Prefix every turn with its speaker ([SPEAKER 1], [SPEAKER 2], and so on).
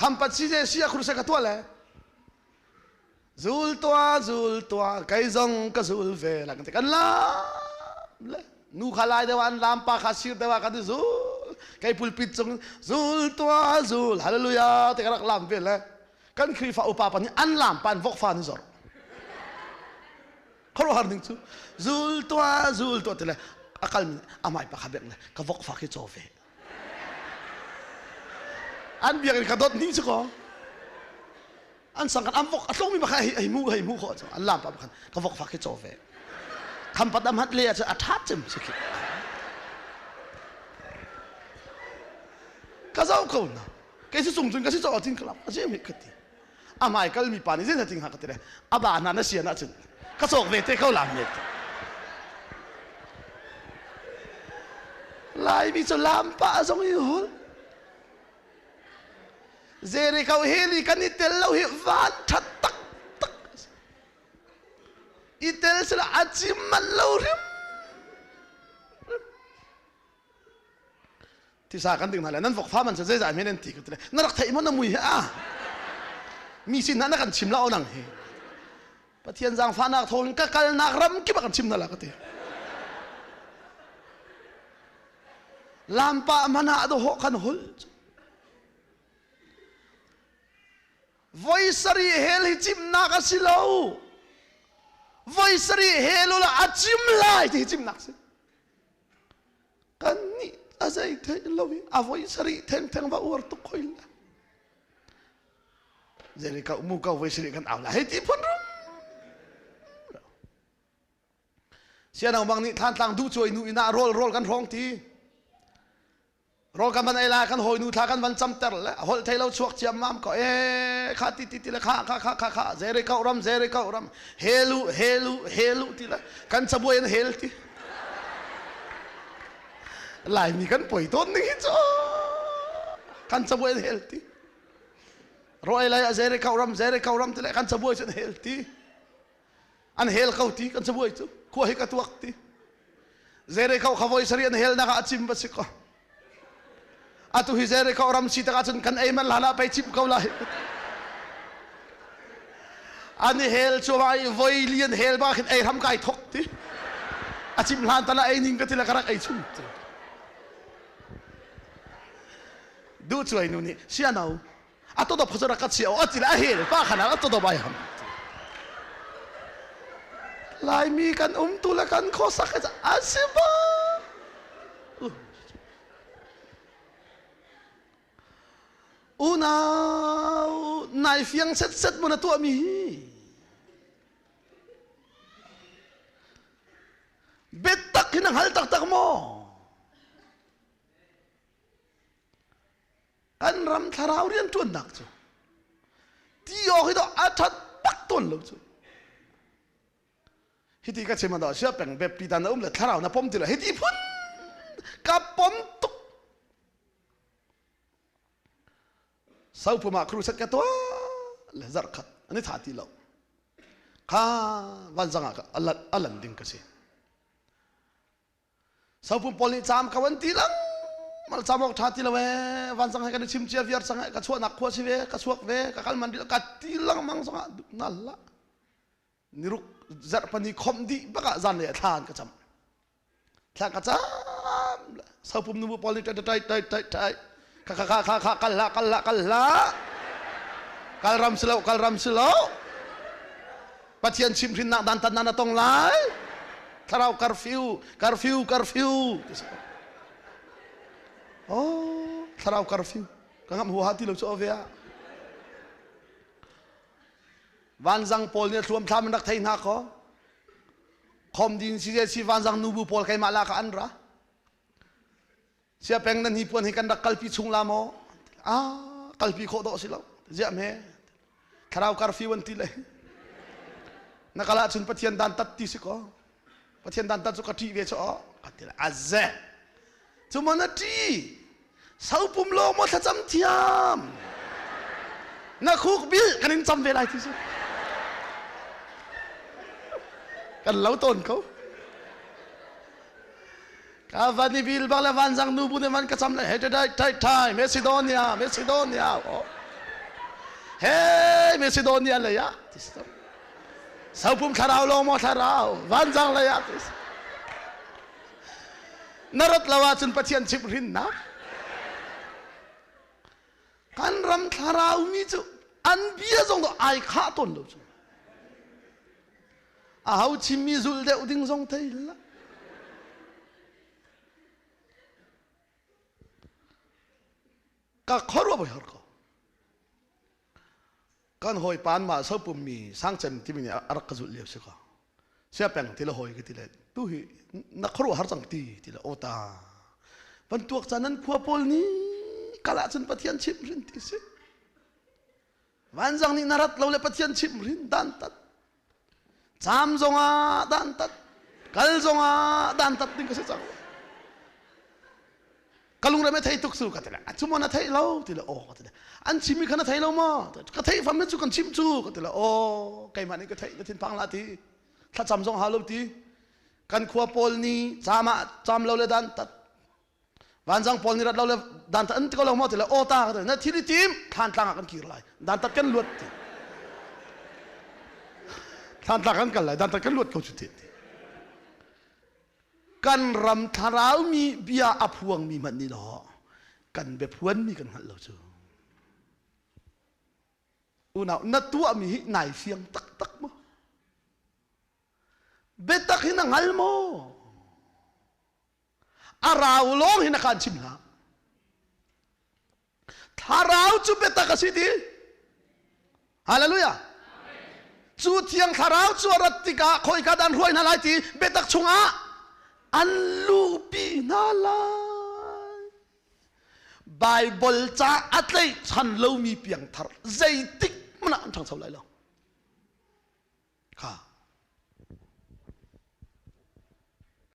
[SPEAKER 1] Kampat si aku rusak ketua le. Zul tua, kaizong ka zul ve la kan la. Nu khalai dewan lampa khasir dewa kan zul. Kai pulpit song zul tua zul. Haleluya te karak lam ve le. Kan krifa upapa ni an lampan vok fan zor. Kalau harding tu zul tua te le. Akal amai pa khabek le. Ka vok fa ki chove. An biar kadot ni siko. An sangkan amvok atlong mi baka ai mu ko an lam pa kan ka vok fa ki chove. Kampat am hat le at athatem siki. Ka zau ko na. Kai si sung ka si zo tin klap. Aje mi kati. Amai kal mi pani zen ting ha katire. Aba na sia na chen. Ka sok ve te ko lam net. Lai mi so lam pa zong i hol. Zere kau heli kan itel lau hi van tak tak. Itel sila acim malau rim. Tisakan ting nalan nan vok faman sa zeza menen ti kutre. Narak thai mo na mui ha. Mi sin na kan chim lao nang he. Pathian jang fa nak thon ka kal nak ram ki ba kan chim na la kate. Lampa mana do ho kan hol. Voisari hel hi chim na ka silau. Voisari helo la achim lai hi chim nak si. Kan ni azai thai lowi a voisari theng ba ur tu khoil. Jadi kau mu kau voisari kan awla hi ti pun rum. Siapa bang ni than tang du choi nu ina roll kan rong ti. Roll kan ban ai la kan hoi nu tha kan ban cham ter la hol thai lo chuak chiam mam ko kha ti la kha zere ka uram helu ti la kan chabuai hel ti lai mi kan poi ton ni cho kan chabuai hel ti roi la zere ka uram ti la kan chabuai chen hel ti an hel kau ti kan chabuai chu ko hi ka tuak ti zere ka khawoi sarian hel na ka achim ba siko atu hi zere ka uram si ta ka chen kan ai man lala pai chip kau lai ani hel chuai voilian hel ba khin ai ram kai thok ti achim lan tala ai ning ka tila karak ai chum ti du chuai nu ni sia nau ato do phosora ka sia o tila hel pa khana ato do bai ham lai mi kan tu la kan khosak ka asiba una nai fiang set mo na tu mi betak hinang hal tak mo an ram tharau rian tuan nak chu tio hido athat pak ton lo chu hiti ka chema da sia peng be pidan la tharau na pom ti la hiti phun ka pom tuk sau puma kru sat ka to la zar khat ani thati lo kha wan zanga ka alan ding ka se sau pum poli cham ka wan ti lang mal chamok thati lo we wan zanga ka ni chim chia viar sanga ka chua nak khwa si we ka suak we ka kal mandi ka ti lang mang sanga nalla niruk zar pani khom di baka zan le than ka cham sau pum nu poli tai kalla kal ram selo pathian simrin nak dan tan na tong lai tharau curfew oh tharau curfew kangam hu hati lo so vea wanjang pol ne thuam tham nak thai na ko khom din si wanjang nubu pol kai mala ka anra siapa yang nan hipuan hikan dak kalpi chung lamo kalpi kho do silo jam he tharau curfew an tile nakala chun pathian dan tat ti siko pathian dan tat ka ti ve cho katila azza chumana ti sau pum lo mo thacham thiam na khuk bil kanin cham ve lai ti su kan lau ton ko Kavani bil bala vanzang nubu ne man kacam le hete dai tai Macedonia oh เฮ้เมซิโดเนียเลยอะสาวพุ่มทาราวลงมาทาราววันจังเลยอะนรกลาวาจุนปะเทียนชิบรินนะกันรำทาราวมีจุอันเบียจงตัวไอข้าต้นดูจุเอาชิมีจุลเดอุดิงจงเทยละก็ขอรู้ไปหรอกกันหอยปานมาสาวปุ่มมีสังเจนที่มีอารักจุลเลี้ยวสิก็เสียแปงที่ละหอยก็ที่ละตู้หินักขรู้หาจังตีที่ละโอตาบรรทุกจานั้นขัวปลนี้กะละจนปะเทียนชิมรินที่สิวันจังนี้นรัตเราเลยปะเทียนชิมรินดันตัดจามจงดันตัดกัลจงดันตัดนี่ก็เสียจังกัลลุงเราไม่ไทยตุกสู้กันทีละชุมวันไทยเราทีละโอ้กันทีละอันชิมีกันไทยเรามากันไทยฟังไม่สู้กันชิมจูกันทีละโอ้ไก่มันนี่ก็ไทยแล้วทิ้งพังละทีถ้าจำจงหาเราทีกันขัวปลนี้จามเราเลยดันตัดวันจังปลนี่รัดเราเลยดันตัดอันที่เขาเราหมดทีละโอ้ตากันนั่นที่นี่ทีมทานต่างกันกี่ไรดันตัดกันลวดทานต่างกันเลยดันตัดกันลวดเขาจุดที่กันรำทาราวมีเบียอภวงมีมันนี่หรอกันแบบพวนมีกันหันเราจูอุณาหตัวมีไหนเสียงตักตักมั้งเบ็ดตักหินังหัลโมอาราวลงหินักการชิมละทาราวจูเบ็ดตักสิดีฮาเลลูยาจูเทียงทาราวจูรัตติกาคอยกาดันรวยนาลายตีเบ็ดตักชงอาอันลูปีนาลายไบเบิลจ้าอัตเลยฉันเล่ามีเพียงทารใจติ๊กมันอันทางเท่าไรแล้วค่ะ